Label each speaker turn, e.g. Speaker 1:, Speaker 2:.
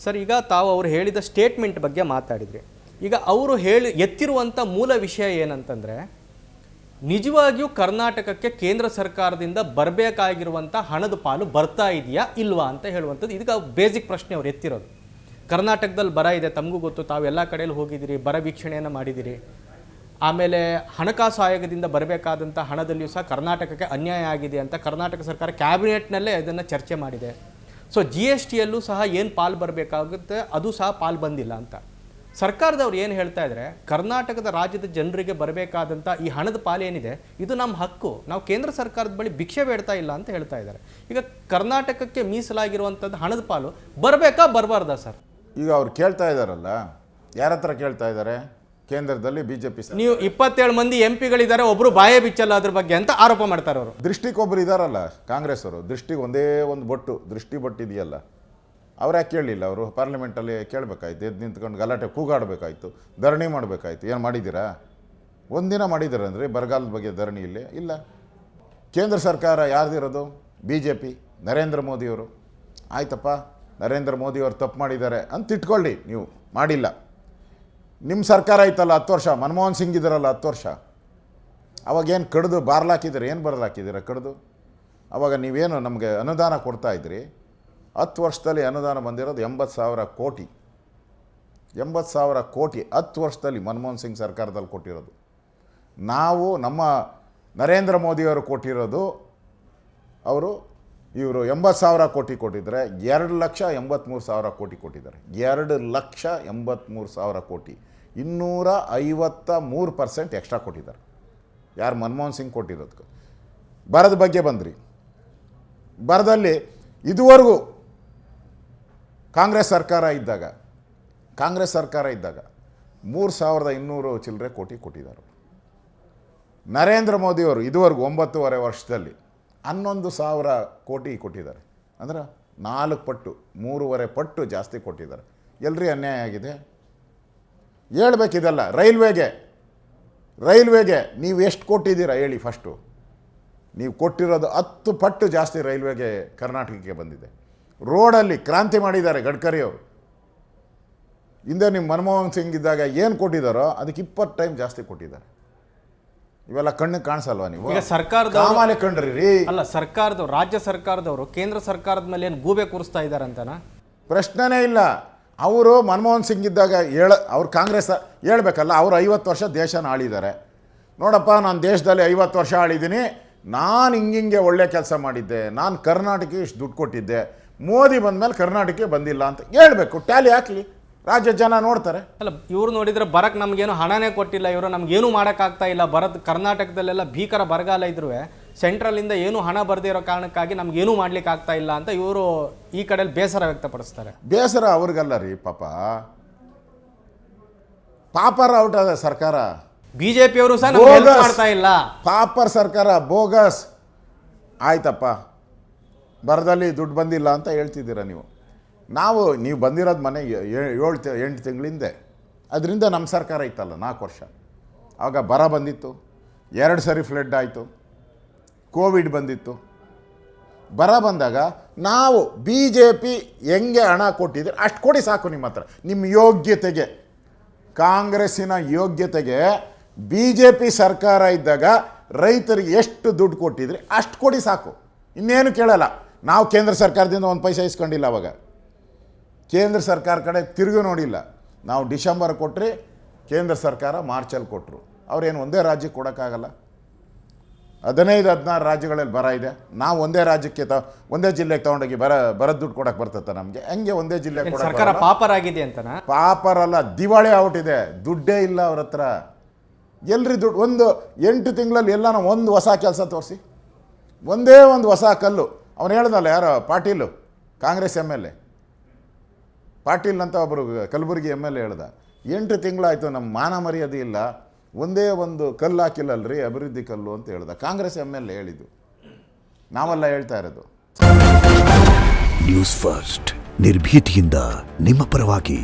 Speaker 1: Sir, ಈಗ ತಾವು ಅವರು ಹೇಳಿದ ಸ್ಟೇಟ್ಮೆಂಟ್ ಬಗ್ಗೆ ಮಾತಾಡಿದ್ರಿ. ಈಗ ಅವರು ಎತ್ತಿರುವಂಥ ಮೂಲ ವಿಷಯ ಏನಂತಂದರೆ, ನಿಜವಾಗಿಯೂ ಕರ್ನಾಟಕಕ್ಕೆ ಕೇಂದ್ರ ಸರ್ಕಾರದಿಂದ ಬರಬೇಕಾಗಿರುವಂಥ ಹಣದ ಪಾಲು ಬರ್ತಾ ಇದೆಯಾ ಇಲ್ವಾ ಅಂತ ಹೇಳುವಂಥದ್ದು ಇದಕ್ಕೆ ಬೇಸಿಕ್ ಪ್ರಶ್ನೆ ಅವ್ರು ಎತ್ತಿರೋದು. ಕರ್ನಾಟಕದಲ್ಲಿ ಬರ ಇದೆ, ತಮಗೂ ಗೊತ್ತು, ತಾವು ಎಲ್ಲ ಕಡೆಯಲ್ಲಿ ಹೋಗಿದ್ದೀರಿ, ಬರ ವೀಕ್ಷಣೆಯನ್ನು ಮಾಡಿದ್ದೀರಿ. ಆಮೇಲೆ ಹಣಕಾಸು ಆಯೋಗದಿಂದ ಬರಬೇಕಾದಂಥ ಹಣದಲ್ಲಿಯೂ ಸಹ ಕರ್ನಾಟಕಕ್ಕೆ ಅನ್ಯಾಯ ಆಗಿದೆ ಅಂತ ಕರ್ನಾಟಕ ಸರ್ಕಾರ ಕ್ಯಾಬಿನೆಟ್ನಲ್ಲೇ ಅದನ್ನು ಚರ್ಚೆ ಮಾಡಿದೆ. ಸೊ GSTಯಲ್ಲೂ ಸಹ ಏನು ಪಾಲು ಬರಬೇಕಾಗುತ್ತೆ ಅದು ಸಹ ಪಾಲು ಬಂದಿಲ್ಲ ಅಂತ ಸರ್ಕಾರದವ್ರು ಏನು ಹೇಳ್ತಾ ಇದ್ದಾರೆ, ಕರ್ನಾಟಕದ ರಾಜ್ಯದ ಜನರಿಗೆ ಬರಬೇಕಾದಂಥ ಈ ಹಣದ ಪಾಲು ಏನಿದೆ ಇದು ನಮ್ಮ ಹಕ್ಕು, ನಾವು ಕೇಂದ್ರ ಸರ್ಕಾರದ ಬಳಿ ಭಿಕ್ಷೆ ಬೇಡ್ತಾ ಇಲ್ಲ ಅಂತ ಹೇಳ್ತಾ ಇದ್ದಾರೆ. ಈಗ ಕರ್ನಾಟಕಕ್ಕೆ ಮೀಸಲಾಗಿರುವಂಥದ್ದು ಹಣದ ಪಾಲು ಬರಬೇಕಾ ಬರಬಾರ್ದಾ ಸರ್?
Speaker 2: ಈಗ ಅವ್ರು ಕೇಳ್ತಾ ಇದ್ದಾರಲ್ಲ, ಯಾರ ಹತ್ರ ಕೇಳ್ತಾ ಇದ್ದಾರೆ? ಕೇಂದ್ರದಲ್ಲಿ BJP.
Speaker 1: ನೀವು 27 ಮಂದಿ MP ಗಳಿದ್ದಾರೆ, ಒಬ್ಬರು ಬಾಯೇ ಬಿಚ್ಚಲ್ಲ ಅದ್ರ ಬಗ್ಗೆ ಅಂತ ಆರೋಪ ಮಾಡ್ತಾರೆ ಅವರು.
Speaker 2: ದೃಷ್ಟಿಗೊಬ್ಬರು ಇದ್ದಾರಲ್ಲ ಕಾಂಗ್ರೆಸ್ ಅವರು, ದೃಷ್ಟಿಗೆ ಒಂದೇ ಒಂದು ದೃಷ್ಟಿ ಬೊಟ್ಟು ಇದೆಯಲ್ಲ, ಅವ್ರು ಯಾಕೆ ಕೇಳಲಿಲ್ಲ? ಅವರು ಪಾರ್ಲಿಮೆಂಟಲ್ಲಿ ಕೇಳಬೇಕಾಯ್ತು, ಎದ್ದು ನಿಂತ್ಕೊಂಡು ಗಲಾಟೆ ಕೂಗಾಡಬೇಕಾಯ್ತು, ಧರಣಿ ಮಾಡಬೇಕಾಯ್ತು. ಏನು ಮಾಡಿದ್ದೀರಾ? ಒಂದಿನ ಮಾಡಿದ್ದೀರಂದ್ರೆ ಬರಗಾಲದ ಬಗ್ಗೆ ಧರಣಿ ಇಲ್ಲಿ ಇಲ್ಲ. ಕೇಂದ್ರ ಸರ್ಕಾರ ಯಾರ್ದಿರೋದು? BJP, ನರೇಂದ್ರ ಮೋದಿಯವರು. ಆಯ್ತಪ್ಪ, ನರೇಂದ್ರ ಮೋದಿಯವರು ತಪ್ಪು ಮಾಡಿದ್ದಾರೆ ಅಂತ ಇಟ್ಕೊಳ್ಳಿ, ನೀವು ಮಾಡಿಲ್ಲ. ನಿಮ್ಮ ಸರ್ಕಾರ ಐತಲ್ಲ 10 ವರ್ಷ, ಮನಮೋಹನ್ ಸಿಂಗ್ ಇದ್ದಾರಲ್ಲ 10 ವರ್ಷ, ಅವಾಗೇನು ಕಡ್ದು ಬಾರ್ಲಾಕಿದ್ದೀರ? ಏನು ಬರಲಾಕಿದ್ದೀರ ಕಡ್ದು? ಅವಾಗ ನೀವೇನು ನಮಗೆ ಅನುದಾನ ಕೊಡ್ತಾಯಿದ್ರಿ? 10 ವರ್ಷದಲ್ಲಿ ಅನುದಾನ ಬಂದಿರೋದು 80,000 ಕೋಟಿ. 80,000 ಕೋಟಿ 10 ವರ್ಷದಲ್ಲಿ ಮನಮೋಹನ್ ಸಿಂಗ್ ಸರ್ಕಾರದಲ್ಲಿ ಕೊಟ್ಟಿರೋದು. ನಾವು ನಮ್ಮ ನರೇಂದ್ರ ಮೋದಿಯವರು ಕೊಟ್ಟಿರೋದು, ಇವರು 80,000 ಕೋಟಿ ಕೊಟ್ಟಿದ್ದಾರೆ. 2,83,000 ಕೋಟಿ ಕೊಟ್ಟಿದ್ದಾರೆ. 2,83,000 ಕೋಟಿ, 253% ಎಕ್ಸ್ಟ್ರಾ ಕೊಟ್ಟಿದ್ದಾರೆ. ಯಾರು? ಮನಮೋಹನ್ ಸಿಂಗ್ ಕೊಟ್ಟಿರೋದಕ್ಕೆ. ಬರದ ಬಗ್ಗೆ ಬಂದ್ರಿ. ಬರದಲ್ಲಿ ಇದುವರೆಗೂ ಕಾಂಗ್ರೆಸ್ ಸರ್ಕಾರ ಇದ್ದಾಗ 3,200 ಚಿಲ್ಲರೆ ಕೋಟಿ ಕೊಟ್ಟಿದ್ದಾರೆ. ನರೇಂದ್ರ ಮೋದಿಯವರು ಇದುವರೆಗೂ 9.5 ವರ್ಷದಲ್ಲಿ 11,000 ಕೋಟಿ ಕೊಟ್ಟಿದ್ದಾರೆ. ಅಂದ್ರೆ 4 ಪಟ್ಟು 3.5 ಪಟ್ಟು ಜಾಸ್ತಿ ಕೊಟ್ಟಿದ್ದಾರೆ. ಎಲ್ರಿ ಅನ್ಯಾಯ ಆಗಿದೆ? ಹೇಳ್ಬೇಕಿದೆಲ್ಲ. ರೈಲ್ವೆಗೆ ನೀವು ಎಷ್ಟು ಕೊಟ್ಟಿದ್ದೀರಾ ಹೇಳಿ ಫಸ್ಟು? ನೀವು ಕೊಟ್ಟಿರೋದು 10 ಪಟ್ಟು ಜಾಸ್ತಿ ರೈಲ್ವೆಗೆ ಕರ್ನಾಟಕಕ್ಕೆ ಬಂದಿದೆ. ರೋಡಲ್ಲಿ ಕ್ರಾಂತಿ ಮಾಡಿದ್ದಾರೆ ಗಡ್ಕರಿ ಅವರು. ಹಿಂದೆ ನಿಮ್ಮ ಮನಮೋಹನ್ ಸಿಂಗ್ ಇದ್ದಾಗ ಏನು ಕೊಟ್ಟಿದ್ದಾರೋ ಅದಕ್ಕೆ 20 ಟೈಮ್ ಜಾಸ್ತಿ ಕೊಟ್ಟಿದ್ದಾರೆ. ಇವೆಲ್ಲ ಕಣ್ಣು ಕಾಣಿಸಲ್ವಾ ನೀವು?
Speaker 1: ಈಗ ಸರ್ಕಾರದವರು
Speaker 2: ಕಂಡ್ರಿ ರೀ.
Speaker 1: ಅಲ್ಲ, ರಾಜ್ಯ ಸರ್ಕಾರದವರು ಕೇಂದ್ರ ಸರ್ಕಾರದ ಮೇಲೆ ಏನು ಗೂಬೆ ಕೂರಿಸ್ತಾ ಇದ್ದಾರೆ ಅಂತನಾ?
Speaker 2: ಪ್ರಶ್ನೆನೇ ಇಲ್ಲ. ಅವರು ಮನಮೋಹನ್ ಸಿಂಗ್ ಇದ್ದಾಗ ಅವ್ರು ಕಾಂಗ್ರೆಸ್ ಹೇಳ್ಬೇಕಲ್ಲ, ಅವರು 50 ವರ್ಷ ದೇಶನ ಆಳಿದ್ದಾರೆ. ನೋಡಪ್ಪ, ನಾನು ದೇಶದಲ್ಲಿ 50 ವರ್ಷ ಆಳಿದ್ದೀನಿ, ನಾನು ಹಿಂಗೆ ಒಳ್ಳೆ ಕೆಲಸ ಮಾಡಿದ್ದೆ, ನಾನು ಕರ್ನಾಟಕಕ್ಕೆ ಇಷ್ಟು ದುಡ್ಡು ಕೊಟ್ಟಿದ್ದೆ, ಮೋದಿ ಬಂದಮೇಲೆ ಕರ್ನಾಟಕಕ್ಕೆ ಬಂದಿಲ್ಲ ಅಂತ ಹೇಳ್ಬೇಕು. ಟ್ಯಾಲಿ ಹಾಕಲಿ, ರಾಜ್ಯ ಜನ ನೋಡ್ತಾರೆ.
Speaker 1: ಅಲ್ಲ, ಇವ್ರು ನೋಡಿದ್ರೆ ಬರಕ್ಕೆ ನಮಗೇನು ಹಣನೇ ಕೊಟ್ಟಿಲ್ಲ, ಇವರು ನಮಗೇನು ಮಾಡೋಕ್ಕಾಗ್ತಾ ಇಲ್ಲ, ಕರ್ನಾಟಕದಲ್ಲೆಲ್ಲ ಭೀಕರ ಬರಗಾಲ ಇದ್ರೂ ಸೆಂಟ್ರಲಿಂದ ಏನು ಹಣ ಬರದಿರೋ ಕಾರಣಕ್ಕಾಗಿ ನಮಗೇನು ಮಾಡ್ಲಿಕ್ಕೆ ಆಗ್ತಾ ಇಲ್ಲ ಅಂತ ಇವರು ಈ ಕಡೆಯಲ್ಲಿ ಬೇಸರ ವ್ಯಕ್ತಪಡಿಸ್ತಾರೆ.
Speaker 2: ಬೇಸರ ಅವ್ರಿಗಲ್ಲ ರೀ, ಪಾಪರ್ ಔಟ್ ಆದ ಸರ್ಕಾರ.
Speaker 1: BJP ಅವರು ಸಹ ಮಾಡ್ತಾ ಇಲ್ಲ.
Speaker 2: ಪಾಪರ್ ಸರ್ಕಾರ, ಬೋಗಸ್. ಆಯ್ತಪ್ಪ, ಬರದಲ್ಲಿ ದುಡ್ಡು ಬಂದಿಲ್ಲ ಅಂತ ಹೇಳ್ತಿದ್ದೀರ ನೀವು. ನೀವು ಬಂದಿರೋದು ಮನೆಗೆ 7-8 ತಿಂಗಳಿಂದೆ. ಅದರಿಂದ ನಮ್ಮ ಸರ್ಕಾರ ಇತ್ತಲ್ಲ 4 ವರ್ಷ. ಆವಾಗ ಬರ ಬಂದಿತ್ತು, 2 ಸರಿ ಫ್ಲಡ್ ಆಯಿತು, ಕೋವಿಡ್ ಬಂದಿತ್ತು. ಬರ ಬಂದಾಗ ನಾವು BJP ಹೆಂಗೆ ಹಣ ಕೊಟ್ಟಿದ್ರೆ ಅಷ್ಟು ಕೊಡಿ ಸಾಕು. ನಿಮ್ಮ ಹತ್ರ ನಿಮ್ಮ ಯೋಗ್ಯತೆಗೆ, ಕಾಂಗ್ರೆಸ್ಸಿನ ಯೋಗ್ಯತೆಗೆ BJP ಸರ್ಕಾರ ಇದ್ದಾಗ ರೈತರಿಗೆ ಎಷ್ಟು ದುಡ್ಡು ಕೊಟ್ಟಿದ್ರೆ ಅಷ್ಟು ಕೊಡಿ ಸಾಕು, ಇನ್ನೇನು ಕೇಳಲ್ಲ. ನಾವು ಕೇಂದ್ರ ಸರ್ಕಾರದಿಂದ 1 ಪೈಸೆ ಇಸ್ಕೊಂಡಿಲ್ಲ. ಅವಾಗ ಕೇಂದ್ರ ಸರ್ಕಾರ ಕಡೆ ತಿರುಗಿ ನೋಡಿಲ್ಲ. ನಾವು ಡಿಸೆಂಬರ್ ಕೊಟ್ಟರೆ ಕೇಂದ್ರ ಸರ್ಕಾರ ಮಾರ್ಚಲ್ಲಿ ಕೊಟ್ಟರು. ಅವ್ರೇನು ಒಂದೇ ರಾಜ್ಯಕ್ಕೆ ಕೊಡೋಕ್ಕಾಗಲ್ಲ. 15-16 ರಾಜ್ಯಗಳಲ್ಲಿ ಬರ ಇದೆ. ನಾವು ಒಂದೇ ರಾಜ್ಯಕ್ಕೆ ಒಂದೇ ಜಿಲ್ಲೆಗೆ ತೊಗೊಂಡೋಗಿ ಬರದ ದುಡ್ಡು ಕೊಡೋಕೆ ಬರ್ತದೆ ನಮಗೆ? ಹಂಗೆ ಒಂದೇ ಜಿಲ್ಲೆಗೆ
Speaker 1: ಸರ್ಕಾರ ಪಾಪರ್ ಆಗಿದೆ ಅಂತನಾ?
Speaker 2: ಪಾಪರಲ್ಲ, ದಿವಾಳಿ ಔಟ್ ಇದೆ. ದುಡ್ಡೇ ಇಲ್ಲ ಅವ್ರ ಹತ್ರ. ಎಲ್ರಿ ದುಡ್ಡು? 8 ತಿಂಗಳಲ್ಲಿ ಎಲ್ಲ ಒಂದು ಹೊಸ ಕೆಲಸ ತೋರಿಸಿ, ಒಂದೇ ಒಂದು ಹೊಸ ಕಲ್ಲು. ಅವನು ಹೇಳ್ದಲ್ಲ, ಯಾರೋ ಪಾಟೀಲು, ಕಾಂಗ್ರೆಸ್ MLA ಪಾಟೀಲ್ ಅಂತ ಒಬ್ಬರು ಕಲಬುರಗಿ MLA ಹೇಳ್ದ, 8 ತಿಂಗಳಾಯಿತು, ನಮ್ಮ ಮಾನ ಮರ್ಯಾದೆ ಇಲ್ಲ, ಒಂದೇ ಒಂದು ಕಲ್ಲು ಹಾಕಿಲ್ಲಲ್ರಿ ಅಭಿವೃದ್ಧಿ ಕಲ್ಲು ಅಂತ ಹೇಳ್ದ. ಕಾಂಗ್ರೆಸ್ MLA ಹೇಳಿದ್ದು, ನಾವೆಲ್ಲ ಹೇಳ್ತಾ ಇರೋದು.
Speaker 3: ನ್ಯೂಸ್ ಫಸ್ಟ್, ನಿರ್ಭೀತಿಯಿಂದ ನಿಮ್ಮ ಪರವಾಗಿ.